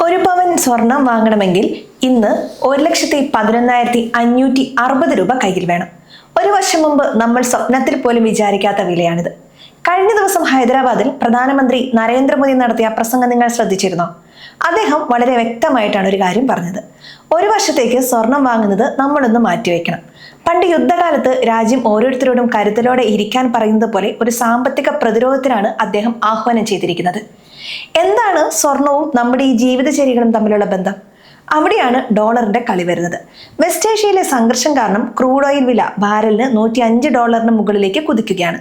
ഒരു പവൻ സ്വർണം വാങ്ങണമെങ്കിൽ ഇന്ന് 1,11,560 രൂപ കയ്യിൽ വേണം. ഒരു വർഷം മുമ്പ് നമ്മൾ സ്വപ്നത്തിൽ പോലും വിചാരിക്കാത്ത വിലയാണിത്. കഴിഞ്ഞ ദിവസം ഹൈദരാബാദിൽ പ്രധാനമന്ത്രി നരേന്ദ്രമോദി നടത്തിയ പ്രസംഗം നിങ്ങൾ ശ്രദ്ധിച്ചിരുന്നോ? അദ്ദേഹം വളരെ വ്യക്തമായിട്ടാണ് ഒരു കാര്യം പറഞ്ഞത്. ഒരു വർഷത്തേക്ക് സ്വർണം വാങ്ങുന്നത് നമ്മളൊന്ന് മാറ്റിവെക്കണം. പണ്ട് യുദ്ധകാലത്ത് രാജ്യം ഓരോരുത്തരോടും കരുതലോടെ ഇരിക്കാൻ പറയുന്നത് പോലെ ഒരു സാമ്പത്തിക പ്രതിരോധത്തിനാണ് അദ്ദേഹം ആഹ്വാനം ചെയ്തിരിക്കുന്നത്. എന്താണ് സ്വർണവും നമ്മുടെ ഈ ജീവിതചര്യകളും തമ്മിലുള്ള ബന്ധം? അവിടെയാണ് ഡോളറിന്റെ കളി വരുന്നത്. വെസ്റ്റ് ഏഷ്യയിലെ സംഘർഷം കാരണം ക്രൂഡ് ഓയിൽ വില ബാരലിന് $105 മുകളിലേക്ക് കുതിക്കുകയാണ്.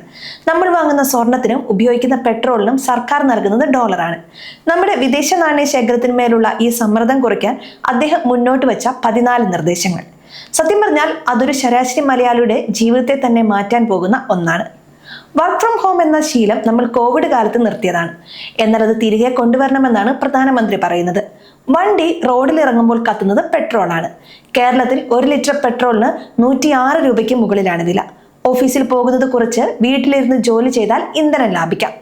നമ്മൾ വാങ്ങുന്ന സ്വർണത്തിനും ഉപയോഗിക്കുന്ന പെട്രോളിനും സർക്കാർ നൽകുന്നത് ഡോളറാണ്. നമ്മുടെ വിദേശ നാണയ ശേഖരത്തിന്മേലുള്ള ഈ സമ്മർദ്ദം കുറയ്ക്കാൻ അദ്ദേഹം മുന്നോട്ട് വെച്ച 14 നിർദ്ദേശങ്ങൾ. സത്യം പറഞ്ഞാൽ അതൊരു ശരാശരി മലയാളിയുടെ ജീവിതത്തെ തന്നെ മാറ്റാൻ പോകുന്ന ഒന്നാണ്. വർക്ക് ഫ്രം ഹോം എന്ന ശീലം നമ്മൾ കോവിഡ് കാലത്ത് നിർത്തിയതാണ്. എന്നാൽ അത് തിരികെ കൊണ്ടുവരണമെന്നാണ് പ്രധാനമന്ത്രി പറയുന്നത്. വണ്ടി റോഡിൽ ഇറങ്ങുമ്പോൾ കത്തുന്നത് പെട്രോളാണ്. കേരളത്തിൽ 1 ലിറ്റർ പെട്രോളിന് 106 രൂപയ്ക്ക് മുകളിലാണ് വില. ഓഫീസിൽ പോകുന്നത് കുറച്ച് വീട്ടിലിരുന്ന് ജോലി ചെയ്താൽ ഇന്ധനം ലാഭിക്കാം.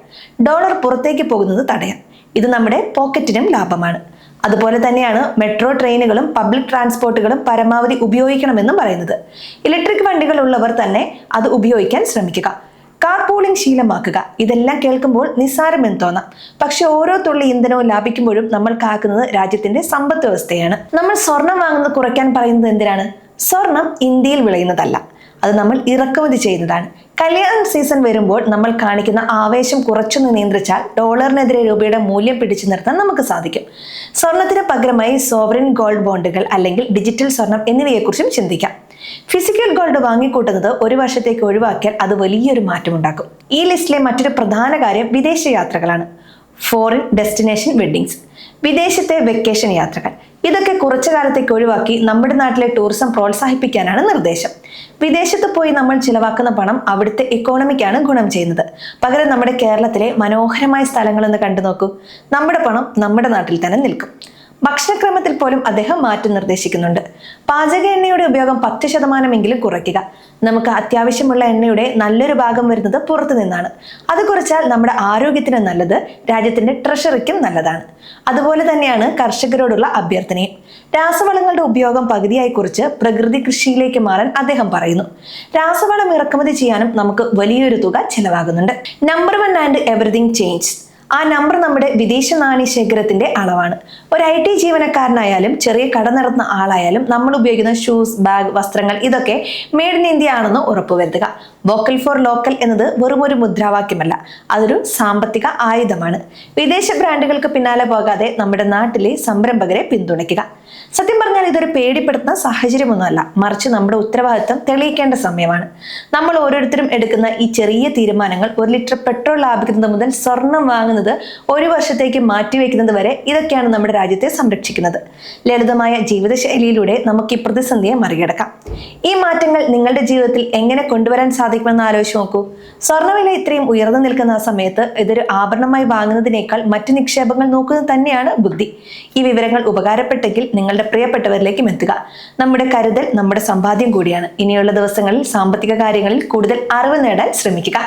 ഡോളർ പുറത്തേക്ക് പോകുന്നത് തടയാം. ഇത് നമ്മുടെ പോക്കറ്റിനും ലാഭമാണ്. അതുപോലെ തന്നെയാണ് മെട്രോ ട്രെയിനുകളും പബ്ലിക് ട്രാൻസ്പോർട്ടുകളും പരമാവധി ഉപയോഗിക്കണമെന്നും പറയുന്നത്. ഇലക്ട്രിക് വണ്ടികൾ ഉള്ളവർ തന്നെ അത് ഉപയോഗിക്കാൻ ശ്രമിക്കുക. കാർ പൂളിംഗ് ശീലമാക്കുക. ഇതെല്ലാം കേൾക്കുമ്പോൾ നിസ്സാരമെന്ന് തോന്നാം. പക്ഷെ ഓരോ തുള്ളി ഇന്ധനവും ലാഭിക്കുമ്പോഴും നമ്മൾ കാക്കുന്നത് രാജ്യത്തിന്റെ സമ്പദ് വ്യവസ്ഥയാണ്. നമ്മൾ സ്വർണം വാങ്ങുന്നത് കുറയ്ക്കാൻ പറയുന്നത് എന്തിനാണ്? സ്വർണം ഇന്ത്യയിൽ വിളയുന്നതല്ല, അത് നമ്മൾ ഇറക്കുമതി ചെയ്യുന്നതാണ്. കല്യാണ സീസൺ വരുമ്പോൾ നമ്മൾ കാണിക്കുന്ന ആവേശം കുറച്ചൊന്ന് നിയന്ത്രിച്ചാൽ ഡോളറിനെതിരെ രൂപയുടെ മൂല്യം പിടിച്ചു നിർത്താൻ നമുക്ക് സാധിക്കും. സ്വർണത്തിന് പകരമായി സോവറിൻ ഗോൾഡ് ബോണ്ടുകൾ അല്ലെങ്കിൽ ഡിജിറ്റൽ സ്വർണം എന്നിവയെക്കുറിച്ചും ചിന്തിക്കാം. ഫിസിക്കൽ ഗോൾഡ് വാങ്ങിക്കൂട്ടുന്നത് ഒരു വർഷത്തേക്ക് ഒഴിവാക്കിയാൽ അത് വലിയൊരു മാറ്റമുണ്ടാക്കും. ഈ ലിസ്റ്റിലെ മറ്റൊരു പ്രധാന കാര്യം വിദേശ യാത്രകളാണ്. ഫോറിൻ ഡെസ്റ്റിനേഷൻ വെഡ്ഡിങ്സ്, വിദേശത്തെ വെക്കേഷൻ യാത്രകൾ. ഇതൊക്കെ കുറച്ചു കാലത്തേക്ക് ഒഴിവാക്കി നമ്മുടെ നാട്ടിലെ ടൂറിസം പ്രോത്സാഹിപ്പിക്കാനാണ് നിർദ്ദേശം. വിദേശത്ത് പോയി നമ്മൾ ചിലവാക്കുന്ന പണം അവിടുത്തെ ഇക്കോണമിക്കാണ് ഗുണം ചെയ്യുന്നത്. പകരം നമ്മുടെ കേരളത്തിലെ മനോഹരമായ സ്ഥലങ്ങളൊന്ന് കണ്ടു നോക്കൂ. നമ്മുടെ പണം നമ്മുടെ നാട്ടിൽ തന്നെ നിൽക്കും. ഭക്ഷണക്രമത്തിൽ പോലും അദ്ദേഹം മാറ്റം നിർദ്ദേശിക്കുന്നുണ്ട്. പാചക എണ്ണയുടെ ഉപയോഗം 10% കുറയ്ക്കുക. നമുക്ക് അത്യാവശ്യമുള്ള എണ്ണയുടെ നല്ലൊരു ഭാഗം വരുന്നത് പുറത്തു നിന്നാണ്. അത് കുറച്ചാൽ നമ്മുടെ ആരോഗ്യത്തിന് നല്ലത്, രാജ്യത്തിന്റെ ട്രഷറിക്കും നല്ലതാണ്. അതുപോലെ തന്നെയാണ് കർഷകരോടുള്ള അഭ്യർത്ഥനയും. രാസവളങ്ങളുടെ ഉപയോഗം പകുതിയായി കുറിച്ച് പ്രകൃതി കൃഷിയിലേക്ക് മാറാൻ അദ്ദേഹം പറയുന്നു. രാസവളം ഇറക്കുമതി ചെയ്യാനും നമുക്ക് വലിയൊരു തുക ചെലവാകുന്നുണ്ട്. Number 1 and everything change. ആ നമ്പർ നമ്മുടെ വിദേശ നാണയ ശേഖരത്തിന്റെ അളവാണ്. ഒരു IT ജീവനക്കാരനായാലും ചെറിയ കട നടത്തുന്ന ആളായാലും നമ്മൾ ഉപയോഗിക്കുന്ന ഷൂസ്, ബാഗ്, വസ്ത്രങ്ങൾ ഇതൊക്കെ മെയ്ഡ് ഇൻ ഇന്ത്യ ആണെന്ന് ഉറപ്പുവരുത്തുക. വോക്കൽ ഫോർ ലോക്കൽ എന്നത് വെറും ഒരു മുദ്രാവാക്യമല്ല, അതൊരു സാമ്പത്തിക ആയുധമാണ്. വിദേശ ബ്രാൻഡുകൾക്ക് പിന്നാലെ പോകാതെ നമ്മുടെ നാട്ടിലെ സംരംഭകരെ പിന്തുണയ്ക്കുക. സത്യം പറഞ്ഞാൽ ഇതൊരു പേടിപ്പെടുത്തുന്ന സാഹചര്യമൊന്നുമല്ല, മറിച്ച് നമ്മുടെ ഉത്തരവാദിത്തം തെളിയിക്കേണ്ട സമയമാണ്. നമ്മൾ ഓരോരുത്തരും എടുക്കുന്ന ഈ ചെറിയ തീരുമാനങ്ങൾ, 1 ലിറ്റർ പെട്രോൾ ലാഭിക്കുന്നത് മുതൽ സ്വർണം വാങ്ങുന്നത് ഒരു വർഷത്തേക്ക് മാറ്റിവെക്കുന്നത് വരെ, ഇതൊക്കെയാണ് നമ്മുടെ രാജ്യത്തെ സംരക്ഷിക്കുന്നത്. ലളിതമായ ജീവിതശൈലിയിലൂടെ നമുക്ക് ഈ പ്രതിസന്ധിയെ മറികടക്കാം. ഈ മാറ്റങ്ങൾ നിങ്ങളുടെ ജീവിതത്തിൽ എങ്ങനെ കൊണ്ടുവരാൻ സാധിക്കുമെന്ന് ആലോചിച്ച് നോക്കൂ. സ്വർണ്ണവില ഇത്രയും ഉയർന്നു നിൽക്കുന്ന ആ സമയത്ത് ഇതൊരു ആഭരണമായി വാങ്ങുന്നതിനേക്കാൾ മറ്റു നിക്ഷേപങ്ങൾ നോക്കുന്നത് തന്നെയാണ് ബുദ്ധി. ഈ വിവരങ്ങൾ ഉപകാരപ്പെട്ടെങ്കിൽ നിങ്ങളുടെ പ്രിയപ്പെട്ടവരിലേക്കും എത്തുക. നമ്മുടെ കരുതൽ നമ്മുടെ സമ്പാദ്യം കൂടിയാണ്. ഇനിയുള്ള ദിവസങ്ങളിൽ സാമ്പത്തിക കാര്യങ്ങളിൽ കൂടുതൽ അറിവ് നേടാൻ ശ്രമിക്കുക.